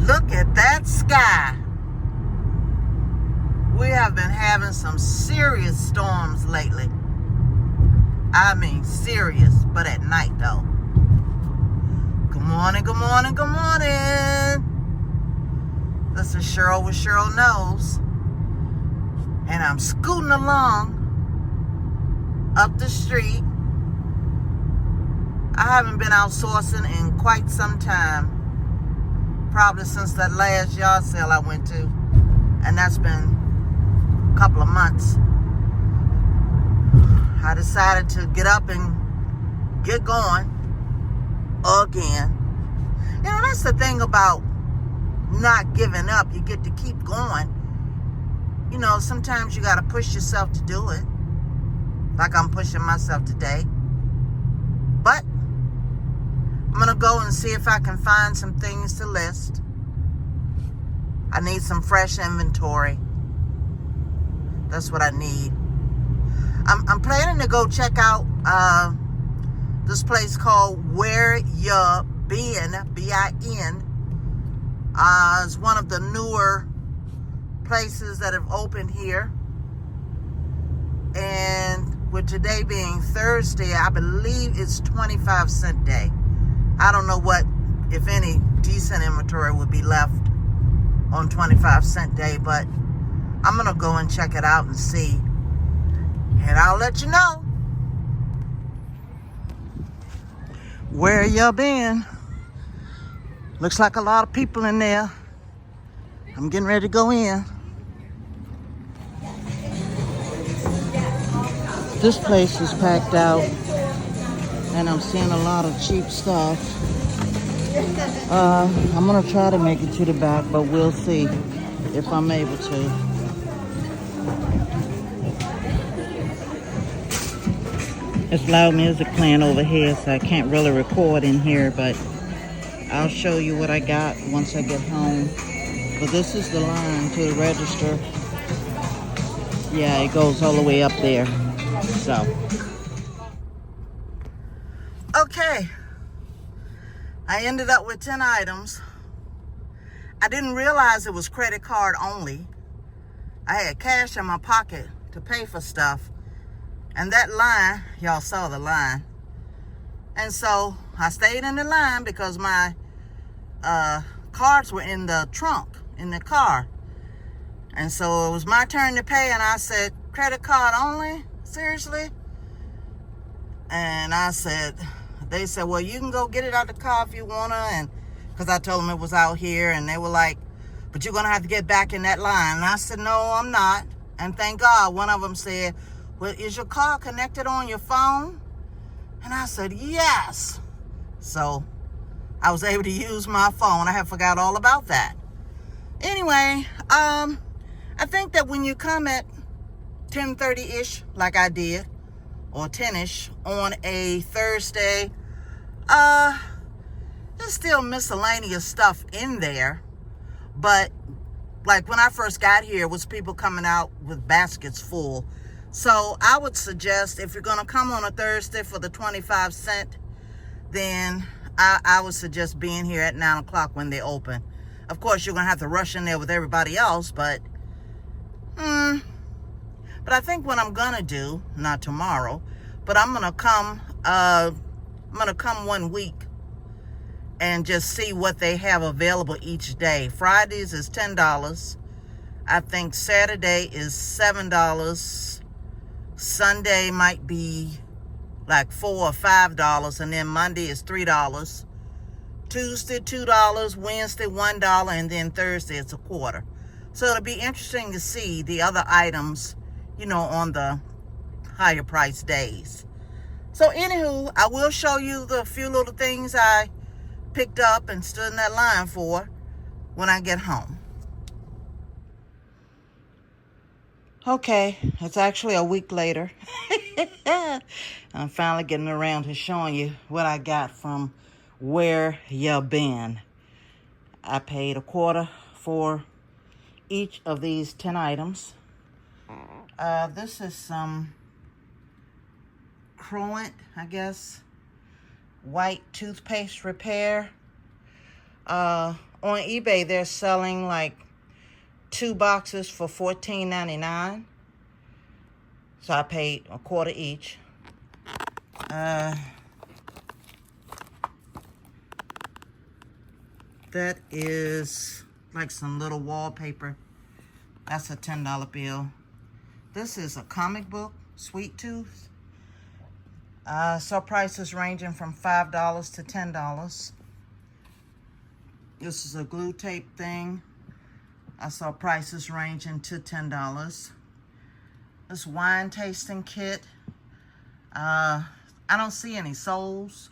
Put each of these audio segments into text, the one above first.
Look at that sky. We have been having some serious storms lately. I mean serious, but at night though. Good morning, good morning, good morning. This is Cheryl with Cheryl Knows. And I'm scooting along up the street. I haven't been out sourcing in quite some time. Probably since that last yard sale I went to. And that's been a couple of months. I decided to get up and get going again. You know, that's the thing about not giving up. You get to keep going. You know, sometimes you got to push yourself to do it. Like I'm pushing myself today. But I'm going to go and see if I can find some things to list. I need some fresh inventory. That's what I need. I'm planning to go check out this place called Where Ya Been, B-I-N. It's one of the newer places that have opened here. And with today being Thursday, I believe it's 25-cent day. I don't know what, if any, decent inventory would be left on 25-cent day, but I'm going to go and check it out and see. And I'll let you know. Where you been? Looks like a lot of people in there. I'm getting ready to go in. This place is packed out. And I'm seeing a lot of cheap stuff. I'm going to try to make it to the back, but we'll see if I'm able to. It's loud music playing over here, so I can't really record in here, but I'll show you what I got once I get home. But this is the line to the register. Yeah, it goes all the way up there. So. Okay. I ended up with 10 items. I didn't realize it was credit card only. I had cash in my pocket to pay for stuff. And that line, y'all saw the line. And so I stayed in the line because my cards were in the trunk, in the car. And so it was my turn to pay, and I said, credit card only? Seriously? And they said, well, you can go get it out the car if you want to. And because I told them it was out here, and they were like, but you're going to have to get back in that line. And I said, no, I'm not. And thank God, one of them said, well, is your car connected on your phone? And I said, yes. So I was able to use my phone. I had forgot all about that. Anyway, I think that when you come at 10:30-ish, like I did, or 10-ish on a Thursday, there's still miscellaneous stuff in there. But like when I first got here, it was people coming out with baskets full. So I would suggest if you're going to come on a Thursday for the 25-cent, then I would suggest being here at 9 o'clock when they open. Of course, you're going to have to rush in there with everybody else, but I think what I'm going to do, not tomorrow, but I'm going to come 1 week and just see what they have available each day. Fridays is $10. I think Saturday is $7. Sunday might be like $4 or $5, and then Monday is $3. Tuesday, $2, Wednesday, $1, and then Thursday it's a quarter. So it'll be interesting to see the other items, you know, on the higher price days. So anywho, I will show you the few little things I picked up and stood in that line for when I get home. Okay, it's actually a week later. I'm finally getting around to showing you what I got from Where Ya Been. I paid a quarter for each of these 10 items. This is some Crowent, I guess, white toothpaste repair. On eBay, they're selling like 2 boxes for $14.99. So I paid a quarter each. That is like some little wallpaper. That's a $10 bill. This is a comic book, Sweet Tooth. So prices ranging from $5 to $10. This is a glue tape thing. I saw prices ranging to $10. This wine tasting kit. I don't see any souls.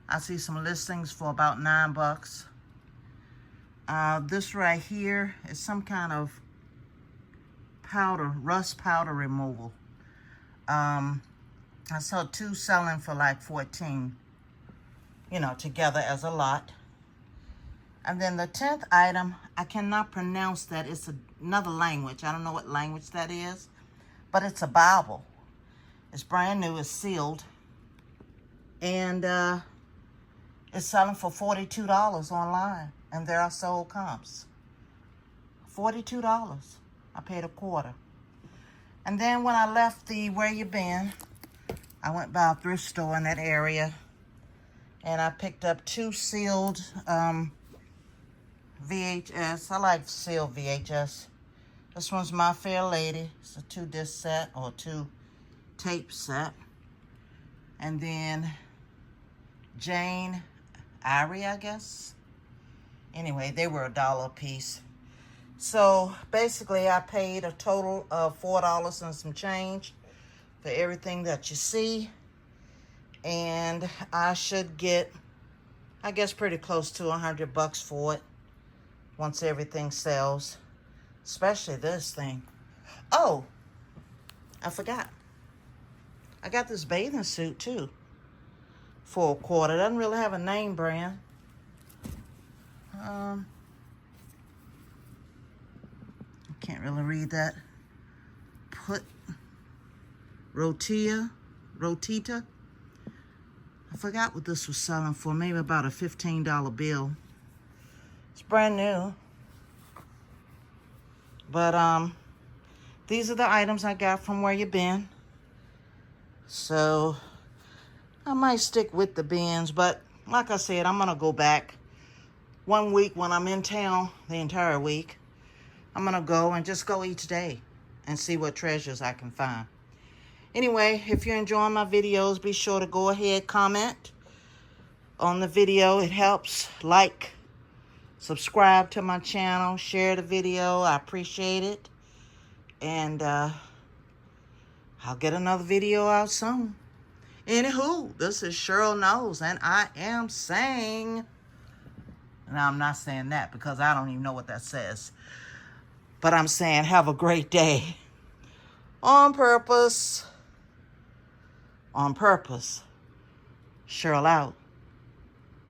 I see some listings for about $9. This right here is some kind of powder, rust powder removal. I saw 2 selling for like $14, you know, together as a lot. And then the 10th item, I cannot pronounce that. It's another language. I don't know what language that is, but it's a Bible. It's brand new, it's sealed. And it's selling for $42 online. And there are sold comps. $42. I paid a quarter. And then when I left the Where You Been, I went by a thrift store in that area. And I picked up 2 sealed VHS. I like sealed VHS. This one's My Fair Lady. It's a 2-disc set or 2-tape set. And then Jane Eyre, I guess. Anyway, they were $1 a piece. So basically, I paid a total of $4 and some change for everything that you see. And I should get, I guess, pretty close to $100 for it once everything sells. Especially this thing. Oh, I forgot. I got this bathing suit too for a quarter. It doesn't really have a name brand. I can't really read that. Rotita. I forgot what this was selling for. Maybe about a $15 bill. It's brand new. But these are the items I got from Where You Been. So I might stick with the bins, but like I said, I'm gonna go back one week when I'm in town, the entire week. I'm gonna go and just go each day and see what treasures I can find. Anyway, if you're enjoying my videos, be sure to go ahead, comment on the video. It helps. Like, subscribe to my channel, share the video. I appreciate it. And I'll get another video out soon. Anywho, this is Cheryl Knows, and I am saying, now I'm not saying that because I don't even know what that says. But I'm saying have a great day. On purpose. On purpose. Cheryl out.